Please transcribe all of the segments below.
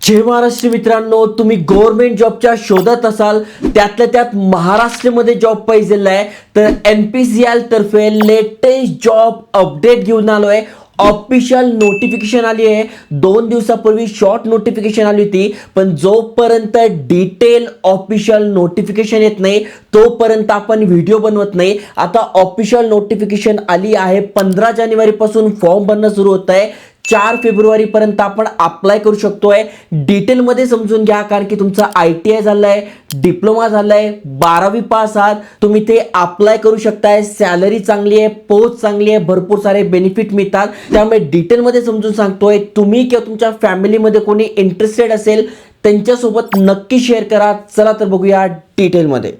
जय महाराष्ट्र मित्रांनो, तुम्ही गव्हर्नमेंट जॉबच्या शोधात असाल, त्यातल्या त्यात महाराष्ट्रामध्ये जॉब पाहिजेला आहे, तर NPCL तर्फे लेटेस्ट जॉब अपडेट घेऊन आलोय. ऑफिशियल नोटिफिकेशन आली आहे. 2 दिवसापूर्वी शॉर्ट नोटिफिकेशन आली होती, पण जोपर्यंत डिटेल ऑफिशियल नोटिफिकेशन येत नाही तोपर्यंत आपण व्हिडिओ बनवत नाही. आता ऑफिशियल नोटिफिकेशन आली आहे. 15 जानेवारी पासून फॉर्म भरणं सुरू होत आहे. 4 फेब्रुवारी पर्यंत आपण अप्लाय करू शकतोय. डिटेल मध्ये समजून घ्या, कारण की तुमचा ITI झालाय, डिप्लोमा झालाय, 12वी पास आहात, तुम्ही ते अप्लाय करू शकताय. सॅलरी चांगली आहे, पोस्ट चांगली आहे, भरपूर सारे बेनिफिट मिळतात. त्यामुळे डिटेल मध्ये समजून सांगतोय. तुम्ही किंवा तुमच्या फॅमिलीमध्ये कोणी इंटरेस्टेड असेल त्यांच्यासोबत नक्की शेअर करा. चला तर बघूया डिटेल मध्ये.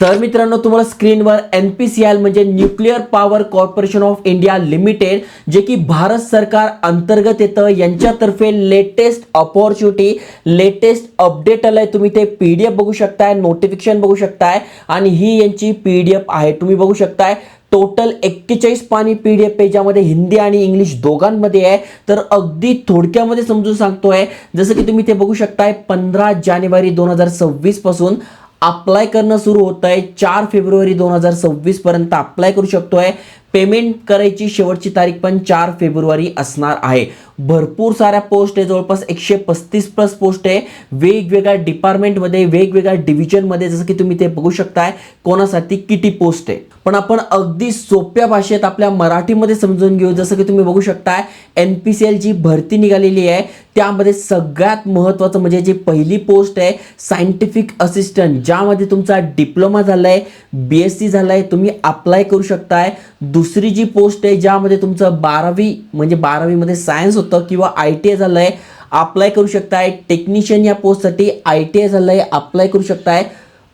तर मित्रांनो, तुम्हाला स्क्रीनवर NPCL म्हणजे nuclear power corporation of India limited, जे की भारत सरकार अंतर्गत येतं, यांच्यातर्फे लेटेस्ट अपॉर्च्युनिटी, लेटेस्ट अपडेट आलंय. तुम्ही ते PDF बघू शकताय, नोटिफिकेशन बघू शकताय, आणि ही यांची PDF आहे. तुम्ही बघू शकताय टोटल 41 पानी PDF आहे, ज्यामध्ये हिंदी आणि इंग्लिश दोघांमध्ये आहे. तर अगदी थोडक्यामध्ये समजून सांगतोय. जसं की तुम्ही ते बघू शकताय, 15 जानेवारी 2026 पासून अप्लाय करणं सुरू होत आहे. 4 फेब्रुवारी 2026 पर्यंत अप्लाय करू शकतोय. पेमेंट करायची शेवटची तारीख पण 4 फेब्रुवारी असणार आहे. भरपूर साऱ्या पोस्ट आहे, जवळपास 135 प्लस पोस्ट आहे, वेगवेगळ्या डिपार्टमेंटमध्ये, वेगवेगळ्या डिव्हिजनमध्ये. जसं की तुम्ही ते बघू शकताय कोणासाठी किती पोस्ट आहे. पण आपण अगदी सोप्या भाषेत आपल्या मराठीमध्ये समजून घेऊ. जसं की तुम्ही बघू शकताय, NPCL जी भरती निघालेली आहे त्यामध्ये सगळ्यात महत्त्वाचं म्हणजे जी पहिली पोस्ट आहे सायंटिफिक असिस्टंट, ज्यामध्ये तुमचा डिप्लोमा झालाय, BSc झालाय, तुम्ही अप्लाय करू शकताय. दुसरी जी पोस्ट आहे ज्यामध्ये तुमचं 12वी म्हणजे 12वी मध्ये सायन्स होतं किंवा ITI झालंय, अप्लाय करू शकताय. टेक्निशियन या पोस्टसाठी ITI झालंय, अप्लाय करू शकताय.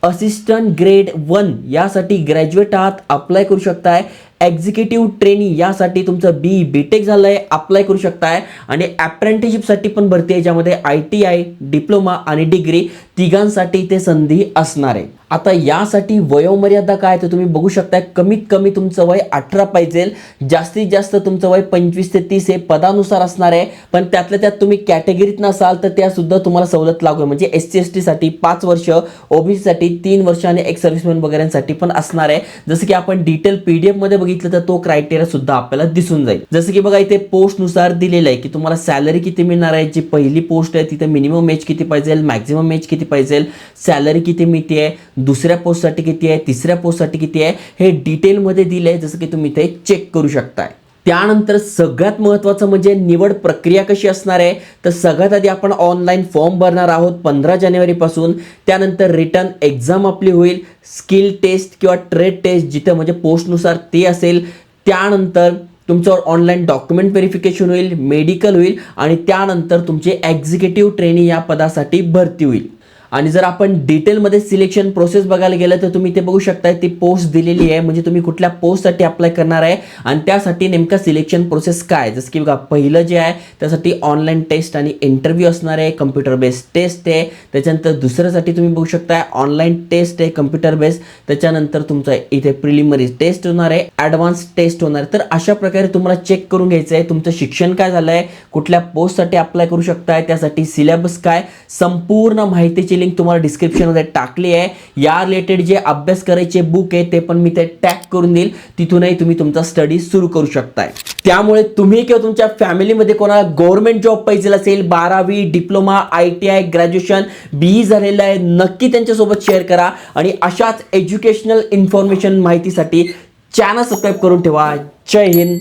असिस्टंट ग्रेड 1 यासाठी ग्रॅज्युएट आहात, अप्लाय करू शकताय. एक्झिक्युटिव्ह ट्रेनी यासाठी तुमचं BTech झालंय, अप्लाय करू शकताय. आणि अप्रेंटिसशिपसाठी पण भरती आहे, ज्यामध्ये ITI, डिप्लोमा आणि डिग्री तिघांसाठी ते संधी असणार आहे. आता यासाठी वयोमर्यादा काय तर तुम्ही बघू शकताय, कमीत कमी तुमचं वय 18 पाहिजे, जास्तीत जास्त तुमचं वय 25 ते 30 हे पदानुसार असणार आहे. पण त्यातल्या त्यात तुम्ही कॅटेगरीत नसाल तर त्या सुद्धा तुम्हाला सवलत लागू आहे. म्हणजे SC ST साठी 5 वर्ष, OBC साठी 3 वर्ष आणि एक्स सर्व्हिसमॅन वगैरेंसाठी पण असणार आहे. जसं की आपण डिटेल PDF मध्ये बघितलं तर तो क्रायटेरिया सुद्धा आपल्याला दिसून जाईल. जसं की बघा, इथे पोस्ट नुसार दिलेलं आहे की तुम्हाला सॅलरी किती मिळणार आहे. जी पहिली पोस्ट आहे तिथे मिनिमम एज किती पाहिजे, मॅक्झिमम एज किती पाहिजे, सॅलरी किती मिळते, दुसऱ्या पोस्टसाठी किती आहे, तिसऱ्या पोस्टसाठी किती आहे, हे डिटेलमध्ये दिले आहे. जसं की तुम्ही ते चेक करू शकताय. त्यानंतर सगळ्यात महत्त्वाचं म्हणजे निवड प्रक्रिया कशी असणार आहे. तर सगळ्यात आधी आपण ऑनलाईन फॉर्म भरणार आहोत 15 जानेवारी पासून. त्यानंतर रिटर्न एक्झाम आपली होईल, स्किल टेस्ट किंवा ट्रेड टेस्ट जिथं म्हणजे पोस्टनुसार ते असेल. त्यानंतर तुमच्यावर ऑनलाईन डॉक्युमेंट व्हेरिफिकेशन होईल, मेडिकल होईल, आणि त्यानंतर तुमचे एक्झिक्युटिव्ह ट्रेनी या पदासाठी भरती होईल. आणि जर आपण डिटेलमध्ये सिलेक्शन प्रोसेस बघायला गेलं तर तुम्ही ते बघू शकताय, ती पोस्ट दिलेली आहे. म्हणजे तुम्ही कुठल्या पोस्टसाठी अप्लाय करणार आहे आणि त्यासाठी नेमका सिलेक्शन प्रोसेस काय. जसं की बघा, पहिलं जे आहे त्यासाठी ऑनलाईन टेस्ट आणि इंटरव्ह्यू असणार आहे, कम्प्युटर बेस्ड टेस्ट आहे. त्याच्यानंतर दुसऱ्यासाठी तुम्ही बघू शकताय ऑनलाईन टेस्ट आहे, कम्प्युटर बेस्ड. त्याच्यानंतर तुमचा इथे प्रिलिमिनरी टेस्ट होणार आहे, ॲडव्हान्स टेस्ट होणार आहे. तर अशा प्रकारे तुम्हाला चेक करून घ्यायचं आहे तुमचं शिक्षण काय झालं आहे, कुठल्या पोस्टसाठी अप्लाय करू शकताय, त्यासाठी सिलेबस काय, संपूर्ण माहितीची लिंक तुम्हाला डिस्क्रिप्शन मध्ये टाकली आहे. या रिलेटेड जे अभ्यास करायचे बुक आहे ते पण मी ते टॅग करून देईल, तिथूनही तुम्ही तुमचा स्टडी सुरू करू शकताय. त्यामुळे तुम्ही किंवा तुमच्या फॅमिलीमध्ये कोणाला गव्हर्नमेंट जॉब पाहिजे असेल, 12वी, डिप्लोमा, ITI, ग्रॅज्युएशन, BE झालेलं आहे, नक्की त्यांच्यासोबत शेअर करा. आणि अशाच एज्युकेशनल इन्फॉर्मेशन माहितीसाठी चॅनल सबस्क्राईब करून ठेवा. जय हिंद,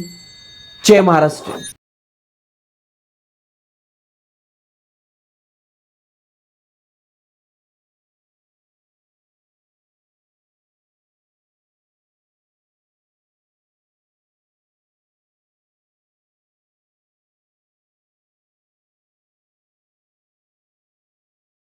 जय महाराष्ट्र.